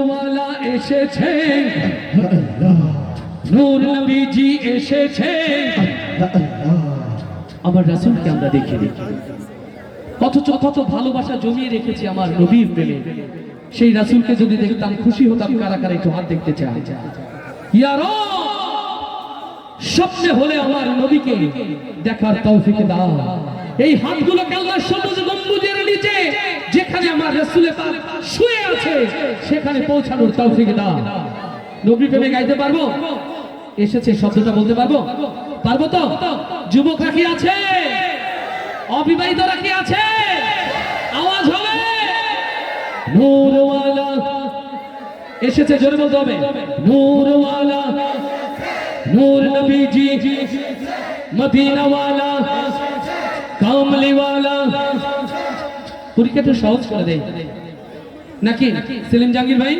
নূরওয়ালা এসেছে, নূর নবীজি এসেছে। আমার রাসূলকে আমরা দেখে দেখি, অথচ কত ভালোবাসা জমিয়ে রেখেছি আমার নবীর প্রেমে। সেই রাসূলকে যদি দেখতাম খুশি হতাম। কারা কারা একটু হাত দেখতে চায়? ইয়া রাব, স্বপ্নে হলে আমার নবীকে দেখার তৌফিক দাও। এই হাতগুলোকে আল্লাহর সবুজ গম্বুজের নিচে যেখানে আমার রাসূল পাক শুয়ে আছে সেখানে পৌঁছানোর তৌফিক দাও। নবী প্রেমে গাইতে পারবো? এসেছে শব্দটা বলতে পারবো? পারবো তো? যুবকরা কি আছে? অবিবাহিতরা কি আছে? আওয়াজ হবে। নূরওয়ালা এসেছে, জোরে বলতে হবে। নূরওয়ালা, নূর নবীজি, মদিনাওয়ালা, কামলিওয়ালা। পরীক্ষাটা সহজ করে দেয় নাকি সেলিম জাহাঙ্গীর ভাই?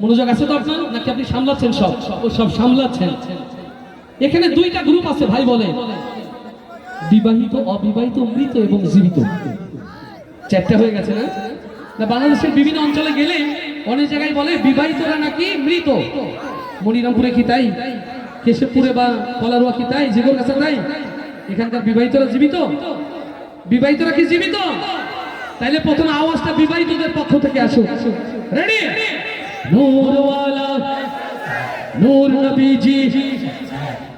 মনোযোগ আছে তো আপনার? নাকি আপনি সামলাচ্ছেন? সব সামলাচ্ছেন। এখানে দুইটা গ্রুপ আছে ভাই, বলে বিবাহিত, অবিবাহিত, মৃত এবং জীবিত। চারটা হয়ে গেছে না? বাংলাদেশের বিভিন্ন অঞ্চলে গেলে অনেক জায়গায় বলে বিবাহিতরা নাকি মৃত। মনিরামপুরে কি তাই? কেশবপুরে বা কলারোয়া কি তাই? জীবন কাছে তাই? এখানকার বিবাহিতরা জীবিত? বিবাহিতরা কি জীবিত? তাইলে প্রথম আওয়াজটা বিবাহিতদের পক্ষ থেকে আসুক। রেডি? নূরওয়ালা, নূর নবীজি,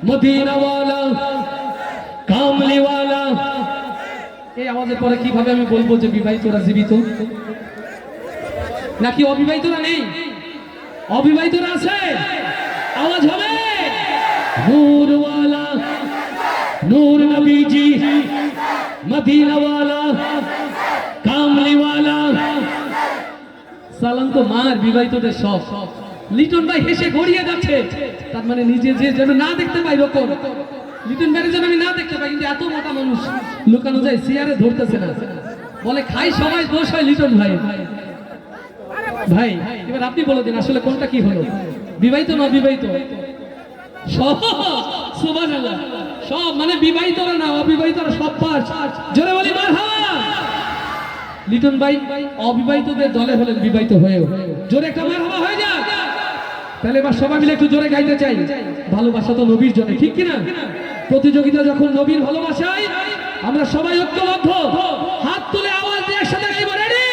মদিনাওয়ালা, কামলিওয়ালা। এই আওয়াজের পরে কিভাবে আমি বলবো যে বিবাহিতরা জীবিত? নাকি অবিবাহিতরা নেই? অবিবাহিতরা আছে? আওয়াজ হবে। নূরওয়ালা, নূর নবীজি, মদিনাওয়ালা, কামলিওয়ালা। সালাম তো মার বিবাহিতদের সব। লিটন ভাই হেসে গড়িয়ে যাচ্ছে, তার মানে নিজে যে যেন না দেখতে পাই রকম। লিটন ভাই যেন আমি না দেখতে পাই, কিন্তু এত মোটা মানুষ লুকানো যায়, চেয়ারে ধরতেছে না। বলে খাই সবাই, দোষ হয় লিটন ভাই। ভাই এবার আপনি বলে দিন আসলে কোনটা কি হলো, বিবাহিত না অবিবাহিত? সব সুবহানাল্লাহ, সব মানে বিবাহিতরা না অবিবাহিতরা সব পাস। জোরে বলি মারহাবা। লিটন ভাই অবিবাহিতদের দলে হলেন বিবাহিত হয়েও। জোরে একটা মারহাবা হয়ে যাক। তাহলে এবার সবাই মিলে একটু জোরে গাইতে চাই। ভালোবাসা তো নবীর জন্য, ঠিক কিনা? প্রতিযোগিতা যখন নবীর ভালোবাসায়, আমরা সবাই ঐক্যবদ্ধ, হাত তুলে আওয়াজ দিয়ে একসাথে গাইব। রেডি?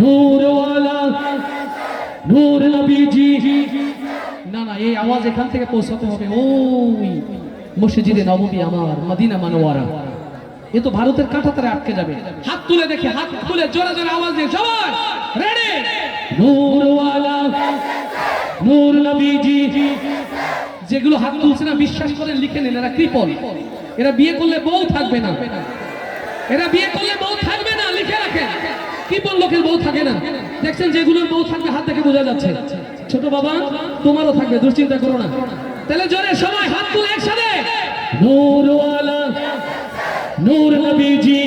নূরওয়ালা, নূর নবীজি। না না, এই আওয়াজ এখান থেকে পৌঁছাতে হবে ওই মসজিদে নববী আমার, মদিনা মানওয়ারা। এ তো ভারতের কাঁটাতারে আটকে যাবে। হাত তুলে দেখে, হাত তুলে জোরে জোরে আওয়াজ দিয়ে সবাই রেডি? নূরওয়ালা, নূর নবীজি। যেগুলো হাত তুলছে না বিশ্বাস করেন লিখে নেন, এরা কৃপণ। এরা বিয়ে করলে বউ থাকবে না, এরা বিয়ে করলে বউ থাকবে না, লিখে রাখেন। কৃপণ লোকের বউ থাকে না। দেখছেন যেগুলোর বউ থাকবে হাত থেকে বোঝা যাচ্ছে। ছোট বাবা তোমারও থাকবে, দুশ্চিন্তা করো না। তাহলে জোরে সবাই হাত তুলে একসাথে। নূরওয়ালা, নূর নবীজি,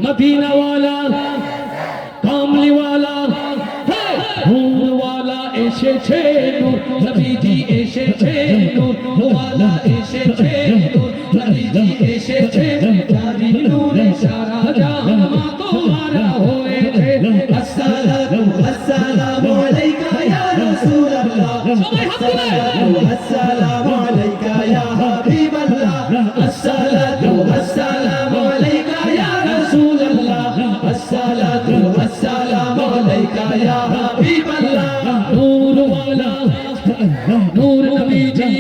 মদিনাওয়ালা, কামলিওয়ালা। নূরওয়ালা এসেছে, নূর নবীজি এসেছে, নূরওয়ালা এসেছে, নূর নবীজি এসেছে। জানি নূরে সারা জাহান তোমারা হয়েছে। আসসালাতু আসসালামু আলাইকা ইয়া রাসূলুল্লাহ। সবাই হাত তুলে। আসসালামু আলাইকা ইয়া হাবিবাল্লাহ। আসসালাতু আসসালামু আলাইকা ইয়া রাসূলুল্লাহ। আসসালাতু আসসালামু আলাইকা ইয়া হাবিবাল্লাহ। নূরওয়ালা, নূর নবীজি,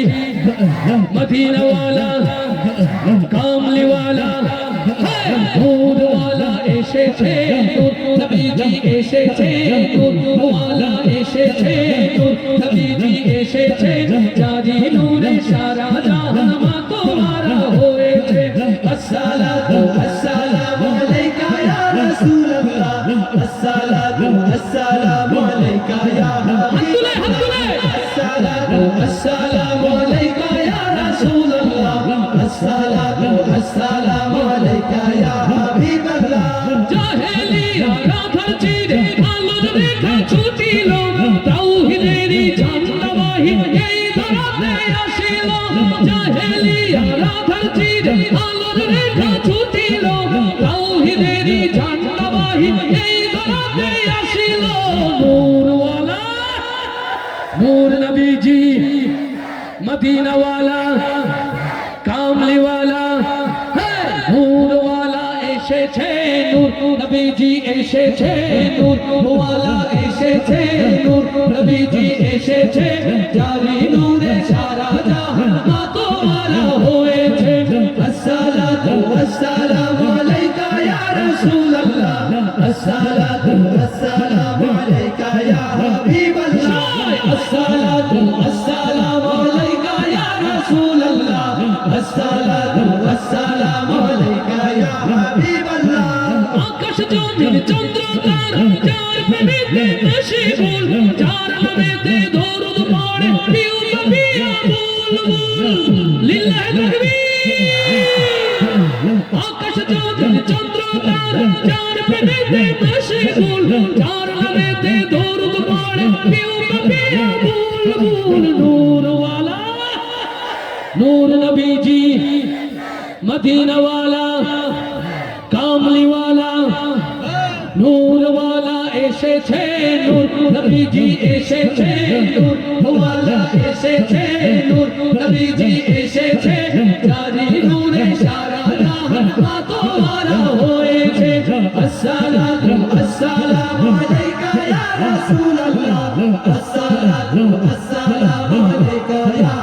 মদিনাওয়ালা, কামলিওয়ালা। নূরওয়ালা এসেছে, নূর নবীজি এসেছে, নূরওয়ালা এসেছে, নূর নবীজি এসেছে। জানি নূরে সারা জাহান তোমারা হয়েছে। আসসালাতু আসসালামু আলাইকা ইয়া রাসূলুল্লাহ। আসসালাতু আসসালামু আলাইকা ইয়া হাবিবাল্লাহ। আসসালাতু আসসালামু আলাইকা ইয়া রাসূলুল্লাহ। আসসালাতু আসসালামু আলাইকা ইয়া হাবিবাল্লাহ। জাহেলিয়া রাধার চিরে আলোর রেখা ছুটিল, তাওহীদেরই ঝান্ডাবাহী এই ধরাতে আসিল। জাহেলিয়া রাধার চিরে আলোর রেখা ছুটিল, তাওহীদেরই ঝান্ডাবাহী এই ধরাতে আসিল। নূর नूर नबी जी मदीना वाला कामली वाला नूर वाला এসেছে নূর নবীজি এসেছে নূর ওয়ালা এসেছে নূর নবীজি এসেছে জারি নূরে সারা জাহান মাতোয়ারা হয়েছে আসসালাতু আসসালামু আলাইকা ইয়া রাসূলুল্লাহ আসসালাতু আসসালামু আলাইকা ইয়া হাবিবাল্লাহ আসসালাতু আসসালামু আলাইকা ইয়া রাসূলুল্লাহ আসসালাতু আসসালামু আলাইকা ইয়া হাবিবাল্লাহ আকাশ জমিন চন্দ্র তারা যার প্রেমেতে মশগুল যার নামেতে দরুদ পড়ে প্রিয় নবী বুলবুল লিল্লাহি তাকবীর আকাশ জমিন চন্দ্র তারা যার প্রেমেতে মশগুল যার নামেতে দরুদ পড়ে প্রিয় নবী বুলবুল নূর ওয়ালা নূর নবী জি मदीना वाला कामली वाला नूर वाला এসেছে নূর নবীজি এসেছে নূর ওয়ালা এসেছে নূর নবীজি এসেছে জারি নূরে সারা জাহান মাতোয়ারা হয়েছে আসসালাতু আসসালামু আলাইকা ইয়া রাসূলুল্লাহ আসসালাতু আসসালামু আলাইকা ইয়া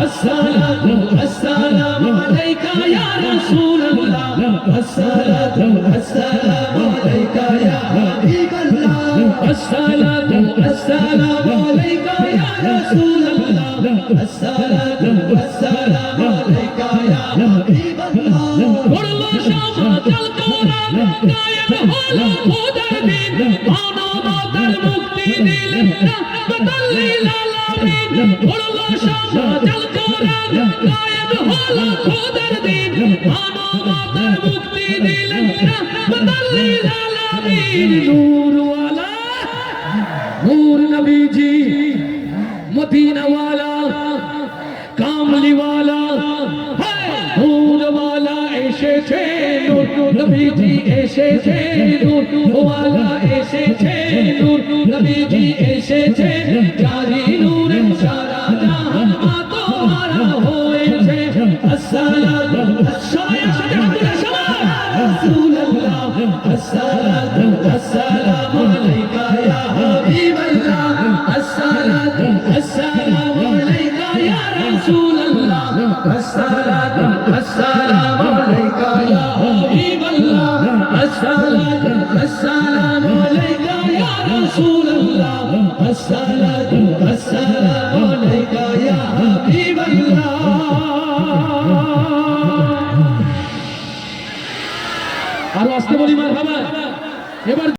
الصلاة والسلام عليك يا رسول الله الصلاة والسلام عليك يا حبيب الله الصلاة والسلام عليك يا رسول الله الصلاة والسلام عليك يا حبيب الله পড়লো শামাতাল কোরআন কায়েম হলো খোদার দিন মানবতার মুক্তি দিলেন রাহমাতাল লিল আলামিন পড়লো শামাতাল কোরআন কায়েম হলো খোদার দিন মানবতার মুক্তি দিলেন রাহমাতাল লিল আলামিন নূর ওয়ালা নূর নবীজি মদিনা ওয়ালা কামলি ওয়ালা নূর ওয়ালা এসেছে নূর নবীজি এসেছে নূর ওয়ালা এসেছে নূর নবীজি এসেছে জারি নূরে সারা জাহান মাতোয়ারা হয়েছে আসসালাতু রাসূলুল্লাহ আসসালাতু আসসালামু আলাইকা ইয়া হাবিবাল্লাহ আসসালাতু আসসালামু আলাইকা ইয়া রাসূলুল্লাহ আসসালাতু আসসালামু আলাইকা ইয়া হাবিবাল্লাহ আসসালাতু আসসালামু আলাইকা ইয়া রাসূলুল্লাহ আসসালাতু আসসালামু আলাইকা ইয়া হাবিবাল্লাহ আরো আসতে বলি মারহাবা এবার